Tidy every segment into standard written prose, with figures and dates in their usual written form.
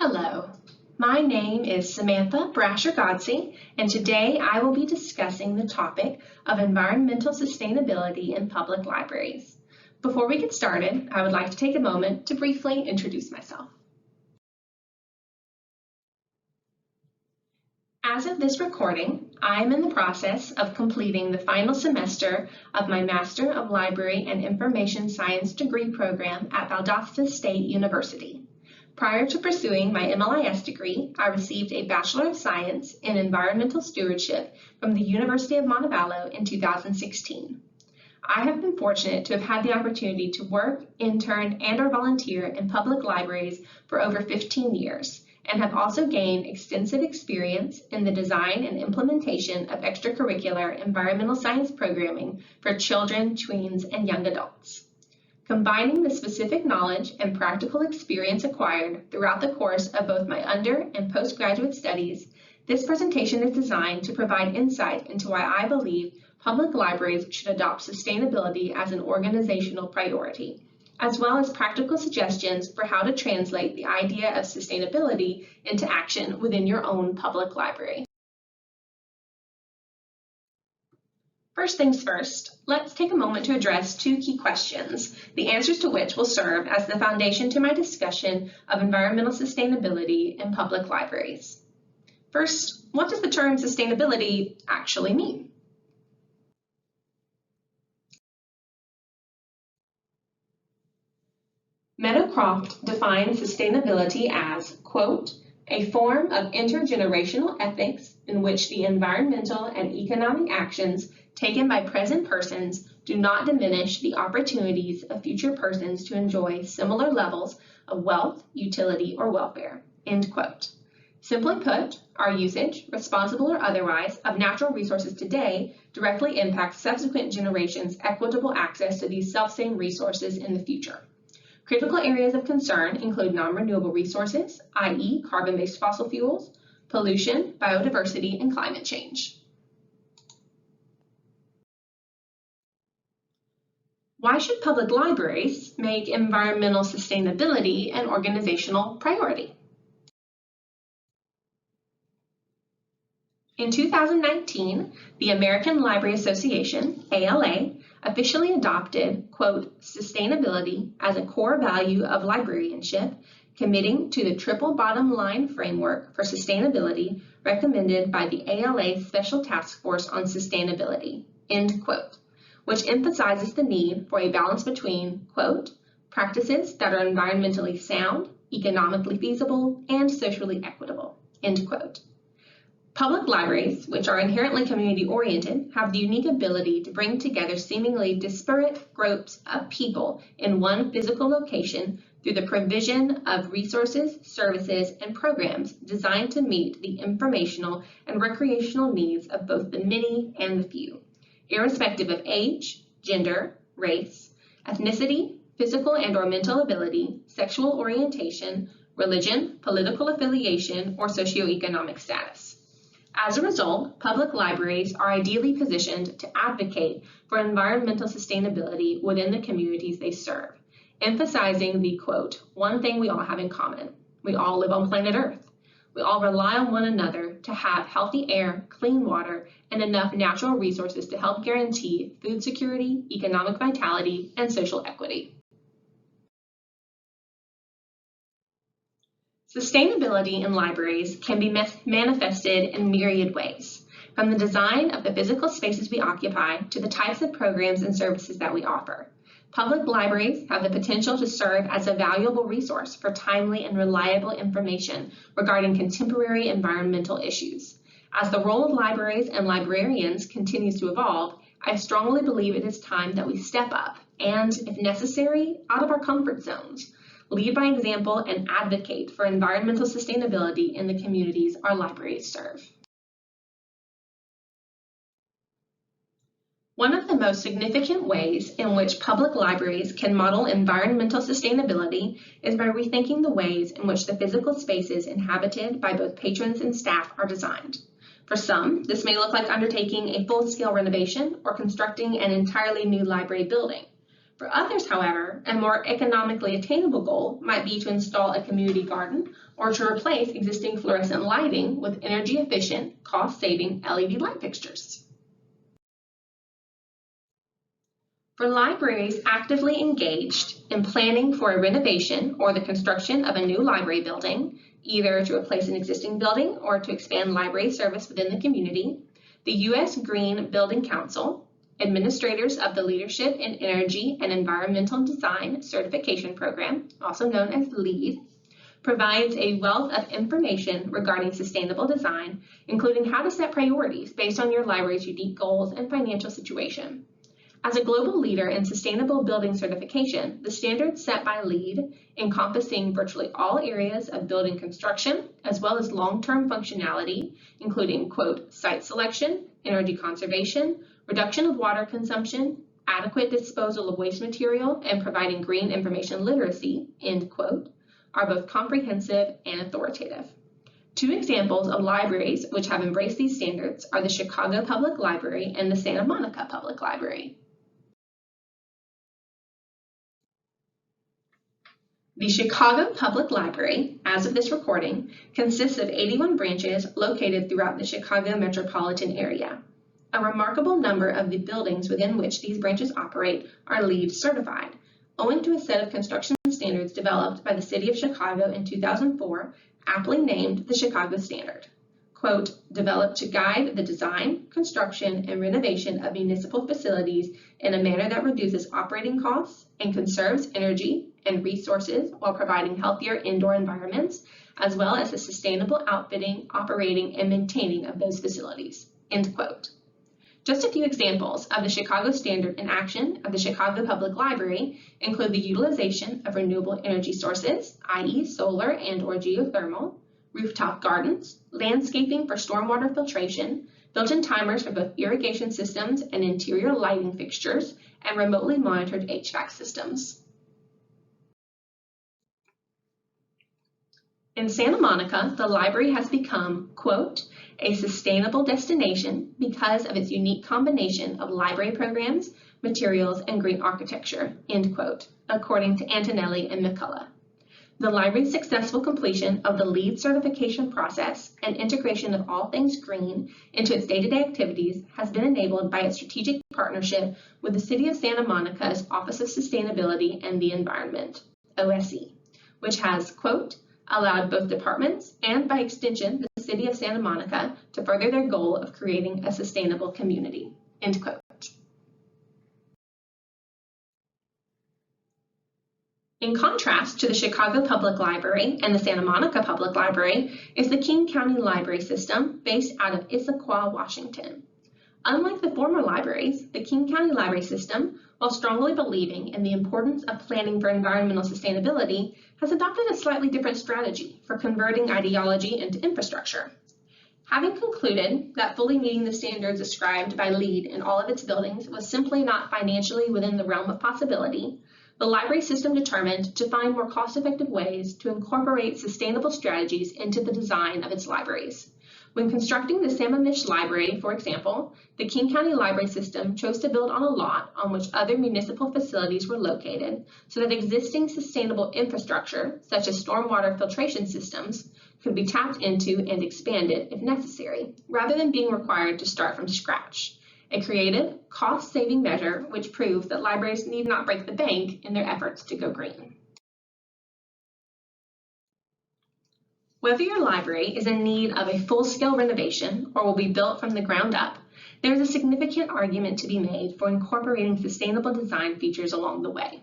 Hello, my name is Samantha Brasher-Godsey, and today I will be discussing the topic of environmental sustainability in public libraries. Before we get started, I would like to take a moment to briefly introduce myself. As of this recording, I am in the process of completing the final semester of my Master of Library and Information Science degree program at Valdosta State University. Prior to pursuing my MLIS degree, I received a Bachelor of Science in Environmental Stewardship from the University of Montevallo in 2016. I have been fortunate to have had the opportunity to work, intern, and/or volunteer in public libraries for over 15 years, and have also gained extensive experience in the design and implementation of extracurricular environmental science programming for children, tweens, and young adults. Combining the specific knowledge and practical experience acquired throughout the course of both my under- and postgraduate studies, this presentation is designed to provide insight into why I believe public libraries should adopt sustainability as an organizational priority, as well as practical suggestions for how to translate the idea of sustainability into action within your own public library. First things first, let's take a moment to address two key questions, the answers to which will serve as the foundation to my discussion of environmental sustainability in public libraries. First, what does the term sustainability actually mean? Meadowcroft defines sustainability as, quote, a form of intergenerational ethics in which the environmental and economic actions taken by present persons do not diminish the opportunities of future persons to enjoy similar levels of wealth, utility, or welfare, end quote. Simply put, our usage, responsible or otherwise, of natural resources today directly impacts subsequent generations' equitable access to these selfsame resources in the future. Critical areas of concern include non-renewable resources, i.e. carbon-based fossil fuels, pollution, biodiversity, and climate change. Why should public libraries make environmental sustainability an organizational priority? In 2019, the American Library Association, ALA, officially adopted, quote, sustainability as a core value of librarianship, committing to the triple bottom line framework for sustainability recommended by the ALA Special Task Force on Sustainability, end quote, which emphasizes the need for a balance between, quote, practices that are environmentally sound, economically feasible, and socially equitable, end quote. Public libraries, which are inherently community-oriented, have the unique ability to bring together seemingly disparate groups of people in one physical location through the provision of resources, services, and programs designed to meet the informational and recreational needs of both the many and the few, irrespective of age, gender, race, ethnicity, physical and/or mental ability, sexual orientation, religion, political affiliation, or socioeconomic status. As a result, public libraries are ideally positioned to advocate for environmental sustainability within the communities they serve, emphasizing the, quote, one thing we all have in common. We all live on planet Earth. We all rely on one another to have healthy air, clean water, and enough natural resources to help guarantee food security, economic vitality, and social equity. Sustainability in libraries can be manifested in myriad ways, from the design of the physical spaces we occupy to the types of programs and services that we offer. Public libraries have the potential to serve as a valuable resource for timely and reliable information regarding contemporary environmental issues. As the role of libraries and librarians continues to evolve, I strongly believe it is time that we step up and, if necessary, out of our comfort zones, lead by example, and advocate for environmental sustainability in the communities our libraries serve. One of the most significant ways in which public libraries can model environmental sustainability is by rethinking the ways in which the physical spaces inhabited by both patrons and staff are designed. For some, this may look like undertaking a full-scale renovation or constructing an entirely new library building. For others, however, a more economically attainable goal might be to install a community garden or to replace existing fluorescent lighting with energy-efficient, cost-saving LED light fixtures. For libraries actively engaged in planning for a renovation or the construction of a new library building, either to replace an existing building or to expand library service within the community, the U.S. Green Building Council, administrators of the Leadership in Energy and Environmental Design Certification Program, also known as LEED, provides a wealth of information regarding sustainable design, including how to set priorities based on your library's unique goals and financial situation. As a global leader in sustainable building certification, the standards set by LEED, encompassing virtually all areas of building construction, as well as long-term functionality, including, quote, site selection, energy conservation, reduction of water consumption, adequate disposal of waste material, and providing green information literacy, end quote, are both comprehensive and authoritative. Two examples of libraries which have embraced these standards are the Chicago Public Library and the Santa Monica Public Library. The Chicago Public Library, as of this recording, consists of 81 branches located throughout the Chicago metropolitan area. A remarkable number of the buildings within which these branches operate are LEED certified, owing to a set of construction standards developed by the City of Chicago in 2004, aptly named the Chicago Standard. Quote, developed to guide the design, construction, and renovation of municipal facilities in a manner that reduces operating costs and conserves energy and resources while providing healthier indoor environments, as well as the sustainable outfitting, operating, and maintaining of those facilities, end quote. Just a few examples of the Chicago Standard in action of the Chicago Public Library include the utilization of renewable energy sources, i.e. solar and/or geothermal, rooftop gardens, landscaping for stormwater filtration, built-in timers for both irrigation systems and interior lighting fixtures, and remotely monitored HVAC systems. In Santa Monica, the library has become, quote, a sustainable destination because of its unique combination of library programs, materials, and green architecture, end quote, according to Antonelli and McCullough. The library's successful completion of the LEED certification process and integration of all things green into its day-to-day activities has been enabled by its strategic partnership with the City of Santa Monica's Office of Sustainability and the Environment, OSE, which has, quote, allowed both departments and, by extension, the City of Santa Monica to further their goal of creating a sustainable community, end quote. In contrast to the Chicago Public Library and the Santa Monica Public Library is the King County Library System based out of Issaquah, Washington. Unlike the former libraries, the King County Library System, while strongly believing in the importance of planning for environmental sustainability, has adopted a slightly different strategy for converting ideology into infrastructure. Having concluded that fully meeting the standards described by LEED in all of its buildings was simply not financially within the realm of possibility, the library system determined to find more cost-effective ways to incorporate sustainable strategies into the design of its libraries. When constructing the Sammamish Library, for example, the King County Library System chose to build on a lot on which other municipal facilities were located so that existing sustainable infrastructure, such as stormwater filtration systems, could be tapped into and expanded if necessary, rather than being required to start from scratch. A creative, cost-saving measure which proves that libraries need not break the bank in their efforts to go green. Whether your library is in need of a full-scale renovation or will be built from the ground up, there is a significant argument to be made for incorporating sustainable design features along the way.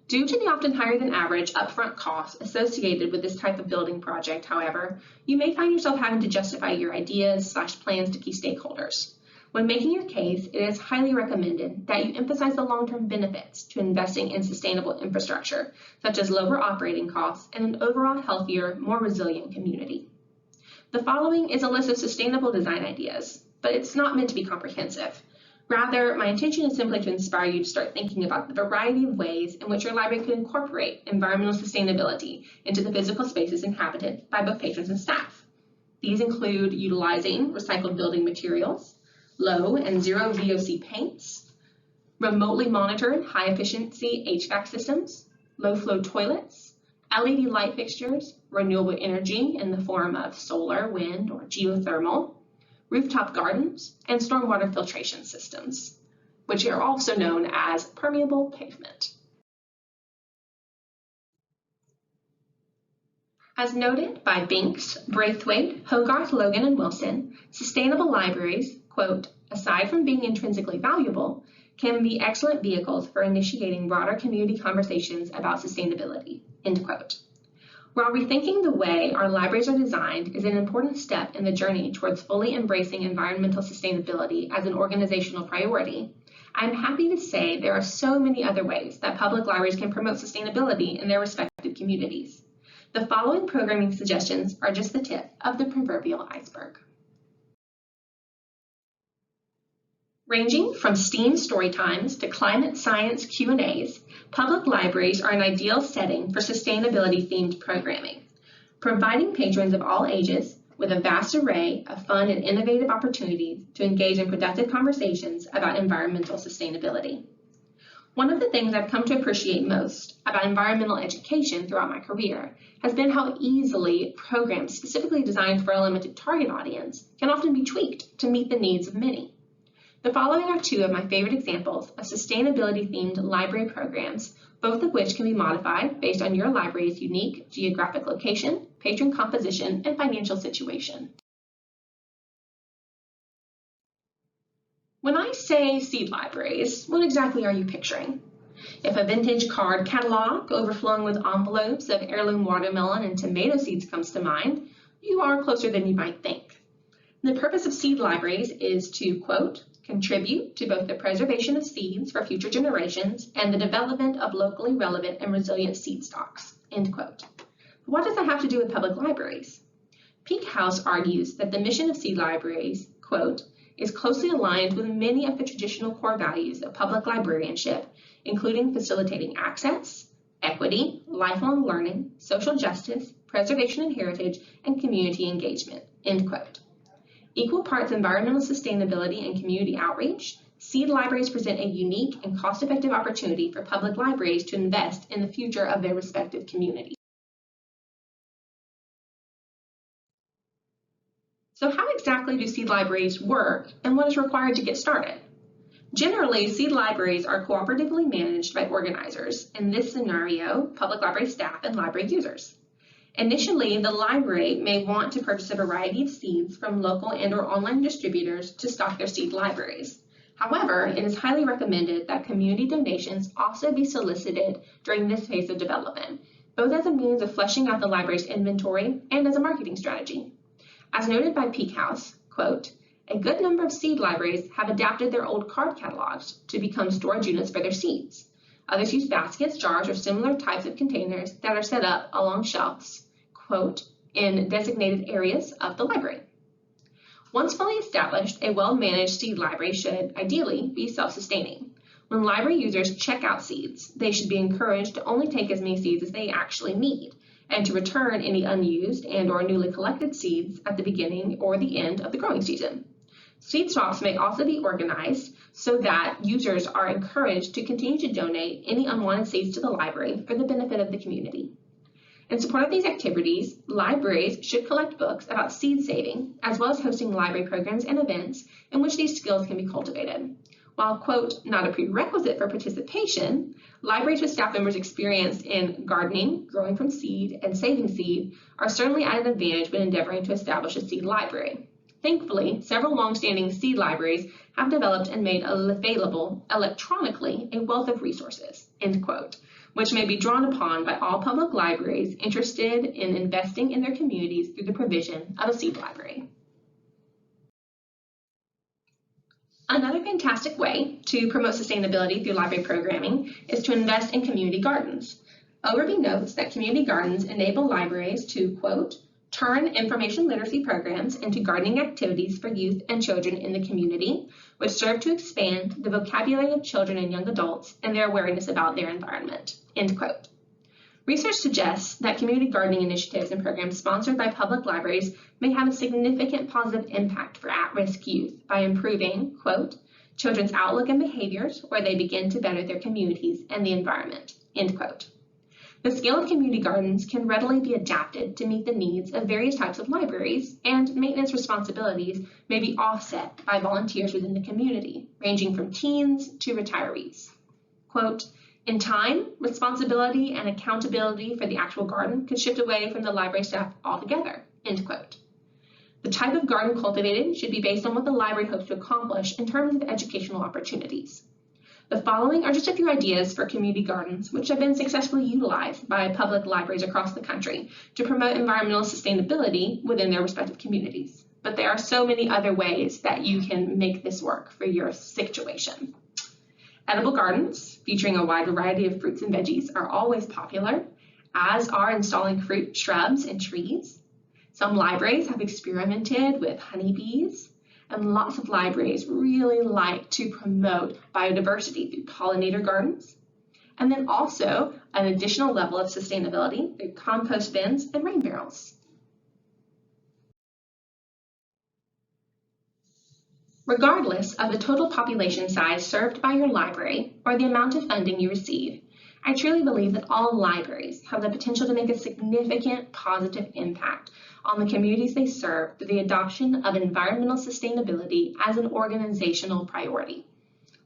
Due to the often higher than average upfront costs associated with this type of building project, however, you may find yourself having to justify your ideas/plans to key stakeholders. When making your case, it is highly recommended that you emphasize the long-term benefits to investing in sustainable infrastructure, such as lower operating costs and an overall healthier, more resilient community. The following is a list of sustainable design ideas, but it's not meant to be comprehensive. Rather, my intention is simply to inspire you to start thinking about the variety of ways in which your library could incorporate environmental sustainability into the physical spaces inhabited by both patrons and staff. These include utilizing recycled building materials, low and zero VOC paints, remotely monitored high-efficiency HVAC systems, low-flow toilets, LED light fixtures, renewable energy in the form of solar, wind, or geothermal, rooftop gardens, and stormwater filtration systems, which are also known as permeable pavement. As noted by Binks, Braithwaite, Hogarth, Logan, and Wilson, sustainable libraries, quote, aside from being intrinsically valuable, can be excellent vehicles for initiating broader community conversations about sustainability, end quote. While rethinking the way our libraries are designed is an important step in the journey towards fully embracing environmental sustainability as an organizational priority, I'm happy to say there are so many other ways that public libraries can promote sustainability in their respective communities. The following programming suggestions are just the tip of the proverbial iceberg. Ranging from STEAM story times to climate science Q&As, public libraries are an ideal setting for sustainability-themed programming, providing patrons of all ages with a vast array of fun and innovative opportunities to engage in productive conversations about environmental sustainability. One of the things I've come to appreciate most about environmental education throughout my career has been how easily programs specifically designed for a limited target audience can often be tweaked to meet the needs of many. The following are two of my favorite examples of sustainability-themed library programs, both of which can be modified based on your library's unique geographic location, patron composition, and financial situation. When I say seed libraries, what exactly are you picturing? If a vintage card catalog overflowing with envelopes of heirloom watermelon and tomato seeds comes to mind, you are closer than you might think. The purpose of seed libraries is to, quote, contribute to both the preservation of seeds for future generations and the development of locally relevant and resilient seed stocks, end quote. What does that have to do with public libraries? Peak House argues that the mission of seed libraries, quote, is closely aligned with many of the traditional core values of public librarianship, including facilitating access, equity, lifelong learning, social justice, preservation and heritage, and community engagement, end quote. Equal parts environmental sustainability and community outreach, seed libraries present a unique and cost-effective opportunity for public libraries to invest in the future of their respective communities. So how exactly do seed libraries work, and what is required to get started? Generally, seed libraries are cooperatively managed by organizers, in this scenario, public library staff and library users. Initially, the library may want to purchase a variety of seeds from local and/or online distributors to stock their seed libraries. However, it is highly recommended that community donations also be solicited during this phase of development, both as a means of fleshing out the library's inventory and as a marketing strategy. As noted by Peak House, quote, a good number of seed libraries have adapted their old card catalogs to become storage units for their seeds. Others use baskets, jars, or similar types of containers that are set up along shelves, quote, in designated areas of the library. Once fully established, a well-managed seed library should ideally be self-sustaining. When library users check out seeds, they should be encouraged to only take as many seeds as they actually need, and to return any unused and/or newly collected seeds at the beginning or the end of the growing season. Seed swaps may also be organized so that users are encouraged to continue to donate any unwanted seeds to the library for the benefit of the community. In support of these activities, libraries should collect books about seed saving, as well as hosting library programs and events in which these skills can be cultivated. While, quote, not a prerequisite for participation, libraries with staff members experienced in gardening, growing from seed, and saving seed are certainly at an advantage when endeavoring to establish a seed library. Thankfully, several longstanding seed libraries have developed and made available electronically a wealth of resources, end quote, which may be drawn upon by all public libraries interested in investing in their communities through the provision of a seed library. Another fantastic way to promote sustainability through library programming is to invest in community gardens. Overby notes that community gardens enable libraries to, quote, turn information literacy programs into gardening activities for youth and children in the community, which serve to expand the vocabulary of children and young adults and their awareness about their environment, end quote. Research suggests that community gardening initiatives and programs sponsored by public libraries may have a significant positive impact for at-risk youth by improving, quote, children's outlook and behaviors, where they begin to better their communities and the environment, end quote. The scale of community gardens can readily be adapted to meet the needs of various types of libraries, and maintenance responsibilities may be offset by volunteers within the community, ranging from teens to retirees. Quote, in time, responsibility and accountability for the actual garden could shift away from the library staff altogether, end quote. The type of garden cultivated should be based on what the library hopes to accomplish in terms of educational opportunities. The following are just a few ideas for community gardens, which have been successfully utilized by public libraries across the country to promote environmental sustainability within their respective communities. But there are so many other ways that you can make this work for your situation. Edible gardens, featuring a wide variety of fruits and veggies, are always popular, as are installing fruit, shrubs, and trees. Some libraries have experimented with honeybees, and lots of libraries really like to promote biodiversity through pollinator gardens. And then also an additional level of sustainability through compost bins and rain barrels. Regardless of the total population size served by your library or the amount of funding you receive, I truly believe that all libraries have the potential to make a significant positive impact on the communities they serve through the adoption of environmental sustainability as an organizational priority.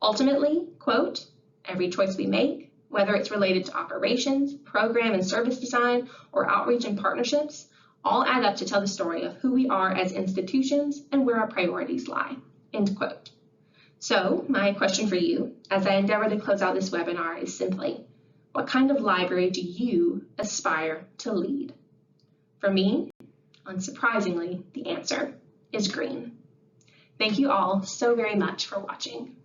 Ultimately, quote, every choice we make, whether it's related to operations, program and service design, or outreach and partnerships, all add up to tell the story of who we are as institutions and where our priorities lie, end quote. So my question for you, as I endeavor to close out this webinar, is simply, what kind of library do you aspire to lead? For me, unsurprisingly, the answer is green. Thank you all so very much for watching.